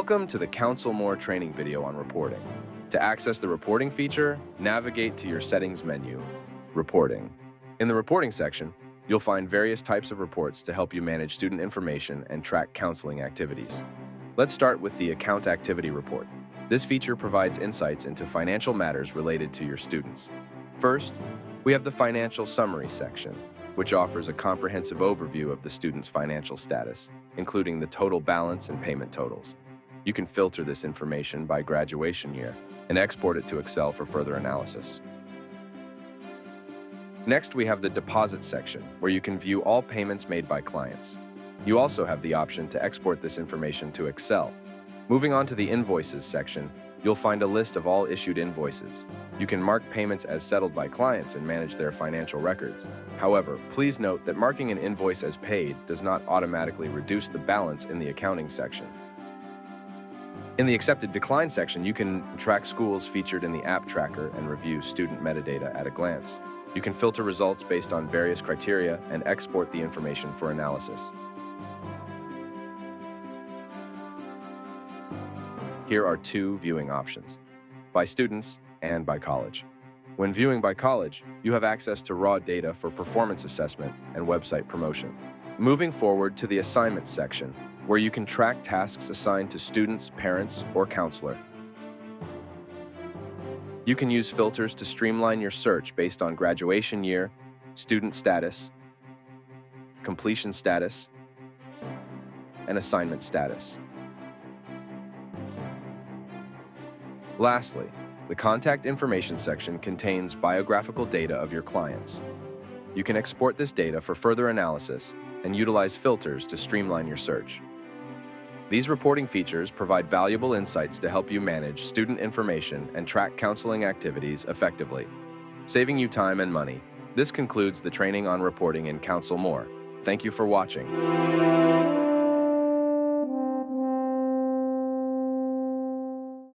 Welcome to the CounselMore training video on reporting. To access the reporting feature, navigate to your settings menu, Reporting. In the reporting section, you'll find various types of reports to help you manage student information and track counseling activities. Let's start with the Account Activity Report. This feature provides insights into financial matters related to your students. First, we have the Financial Summary section, which offers a comprehensive overview of the student's financial status, including the total balance and payment totals. You can filter this information by graduation year and export it to Excel for further analysis. Next, we have the Deposit section, where you can view all payments made by clients. You also have the option to export this information to Excel. Moving on to the Invoices section, you'll find a list of all issued invoices. You can mark payments as settled by clients and manage their financial records. However, please note that marking an invoice as paid does not automatically reduce the balance in the accounting section. In the Accepted Decline section, you can track schools featured in the app tracker and review student metadata at a glance. You can filter results based on various criteria and export the information for analysis. Here are two viewing options, by students and by college. When viewing by college, you have access to raw data for performance assessment and website promotion. Moving forward to the Assignments section, where you can track tasks assigned to students, parents, or counselor. You can use filters to streamline your search based on graduation year, student status, completion status, and assignment status. Lastly, the Contact Information section contains biographical data of your clients. You can export this data for further analysis and utilize filters to streamline your search. These reporting features provide valuable insights to help you manage student information and track counseling activities effectively, saving you time and money. This concludes the training on reporting in CounselMore. Thank you for watching.